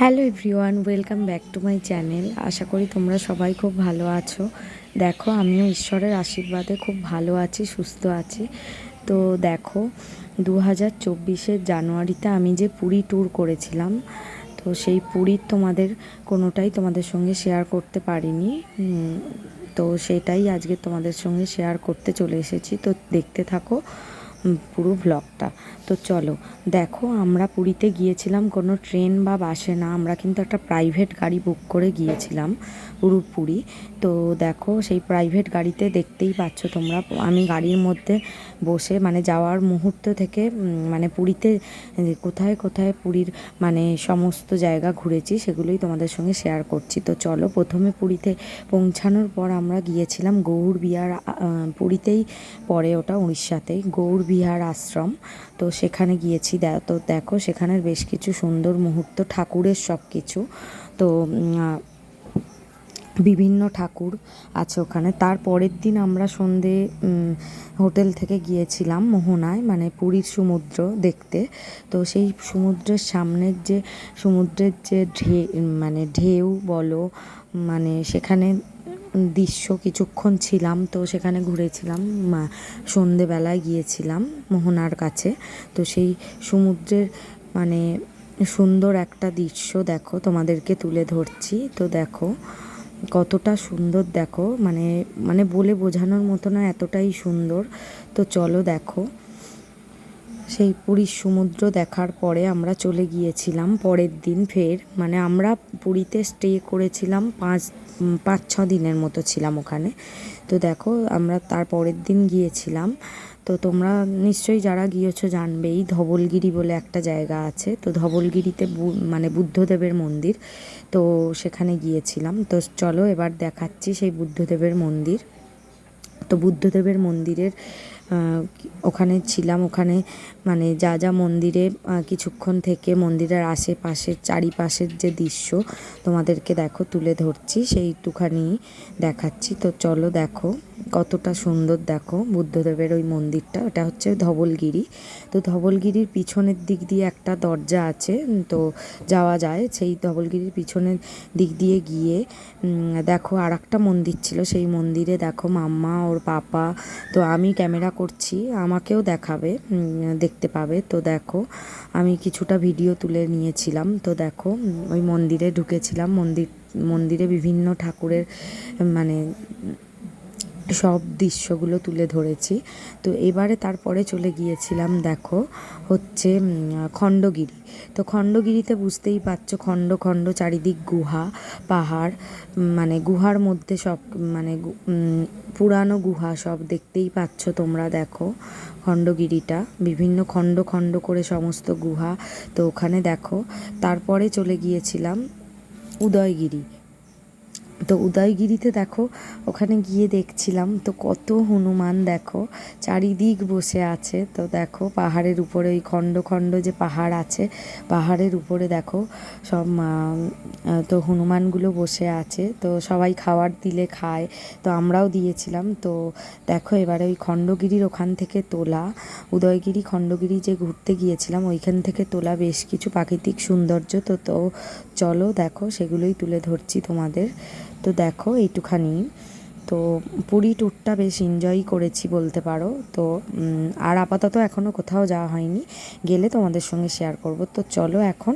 Hello everyone, welcome back to my channel. আশা করি তোমরা সবাই খুব ভালো আছো। দেখো, আমিও ঈশ্বরের আশীর্বাদে খুব ভালো আছি, সুস্থ আছি। তো দেখো, 2024 জানুয়ারিতে আমি যে পুরী ট্যুর করেছিলাম, তো সেই পুরীর কোনোটাই তোমাদের সঙ্গে শেয়ার করতে পারিনি। তো সেটাই আজকে তোমাদের সঙ্গে শেয়ার করতে চলে এসেছি। তো দেখতে থাকো পুরো ব্লগটা। তো চলো, দেখো, আমরা পুরীতে গিয়েছিলাম কোনো ট্রেন বা বাসে না, আমরা কিন্তু একটা প্রাইভেট গাড়ি বুক করে গিয়েছিলাম পুরী। তো দেখো, সেই প্রাইভেট গাড়িতে দেখতেই পাচ্ছ তোমরা, আমি গাড়ির মধ্যে বসে যাওয়ার মুহূর্ত থেকে মানে পুরীতে কোথায় কোথায় পুরীর সমস্ত জায়গা ঘুরেছি সেগুলোই তোমাদের সঙ্গে শেয়ার করছি। তো চলো, প্রথমে পুরীতে পৌঁছানোর পর আমরা গিয়েছিলাম গৌড়বিহার। পুরীতেই পড়ে, ওটা উড়িষ্যাতেই, গৌড়বিহার আশ্রম। তো সেখানে গিয়েছি। তো দেখো, সেখানের বেশ কিছু সুন্দর মুহূর্ত, ঠাকুরের সব কিছু। তো বিভিন্ন ঠাকুর আছে ওখানে। তার পরের দিন আমরা সন্ধে হোটেল থেকে গিয়েছিলাম মোহনায়, পুরীর সমুদ্র দেখতে। তো সেই সমুদ্রের সামনের যে সমুদ্রের যে ঢেউ বলো, সেখানে দৃশ্য কিছুক্ষণ ছিলাম। তো সেখানে ঘুরেছিলাম, সন্ধেবেলায় গিয়েছিলাম মোহনার কাছে। তো সেই সমুদ্রের সুন্দর একটা দৃশ্য দেখো, তোমাদেরকে তুলে ধরছি। তো দেখো কতটা সুন্দর, দেখো বলে বোঝানোর মতো না, এতটাই সুন্দর। তো চলো দেখো, সেই পুরীর সমুদ্র দেখার পরে আমরা চলে গিয়েছিলাম পরের দিন ফের, আমরা পুরীতে স্টে করেছিলাম 5-6 দিনের মতো ছিলাম ওখানে। তো দেখো, আমরা তার পরের দিন গিয়েছিলাম। তো তোমরা নিশ্চয়ই যারা গিয়েছো জানবেই, ধবলগিরি বলে একটা জায়গা আছে। তো ধবলগিরিতে বুদ্ধদেবের মন্দির। তো সেখানে গিয়েছিলাম। তো চলো, এবার দেখাচ্ছি সেই বুদ্ধদেবের মন্দির। তো বুদ্ধদেবের মন্দিরের ওখানে ছিলাম। ওখানে যা যা মন্দিরে কিছুক্ষণ থেকে মন্দিরের আশেপাশের চারিপাশের যে দৃশ্য তোমাদেরকে দেখো তুলে ধরছি, সেইটুখানি দেখাচ্ছি। তো চলো দেখো কতটা সুন্দর, দেখো বুদ্ধদেবের ওই মন্দিরটা। ওটা হচ্ছে ধবলগিরি। তো ধবলগিরির পিছনের দিক দিয়ে একটা দরজা আছে, তো যাওয়া যায়। সেই ধবলগিরির পিছনের দিক দিয়ে গিয়ে দেখো আর একটা মন্দির ছিল। সেই মন্দিরে দেখো মাম্মা, ওর পাপা, তো আমি ক্যামেরা করছি, আমাকেও দেখাবে, দেখতে পাবে। তো দেখো, আমি কিছুটা ভিডিও তুলে নিয়েছিলাম। তো দেখো, ওই মন্দিরে ঢুকেছিলাম। মন্দিরে বিভিন্ন ঠাকুরের সব দৃশ্যগুলো তুলে ধরেছি। তো এবারে তারপরে চলে গিয়েছিলাম, দেখো হচ্ছে খণ্ডগিরি। তো খণ্ডগিরিতে বুঝতেই পারছো, খণ্ড খণ্ড চারিদিক গুহা, পাহাড়, গুহার মধ্যে সব পুরানো গুহা সব দেখতেই পাচ্ছ তোমরা। দেখো খণ্ডগিরিটা বিভিন্ন খণ্ড খণ্ড করে সমস্ত গুহা। তো ওখানে দেখো, তারপরে চলে গিয়েছিলাম উদয়গিরি। তো উদয়গিরিতে দেখো, ওখানে গিয়ে দেখছিলাম তো কত হনুমান, দেখো চারিদিক বসে আছে। তো দেখো পাহাড়ের উপরে ওই খণ্ড খণ্ড যে পাহাড় আছে, পাহাড়ের উপরে দেখো সব তো হনুমানগুলো বসে আছে। তো সবাই খাবার দিলে খায়, তো আমরাও দিয়েছিলাম। তো দেখো, এবারে ওই খণ্ডগিরির ওখান থেকে তোলা, উদয়গিরি খণ্ডগিরি যে ঘুরতে গিয়েছিলাম ওইখান থেকে তোলা বেশ কিছু প্রাকৃতিক সৌন্দর্য। তো চলো দেখো, সেগুলোই তুলে ধরছি তোমাদের। তো দেখো এইটুখানি। তো পুরী ট্যুরটা বেশ এনজয় করেছি বলতে পারো। তো আর আপাতত এখনও কোথাও যাওয়া হয়নি, গেলে তোমাদের সঙ্গে শেয়ার করব। তো চলো এখন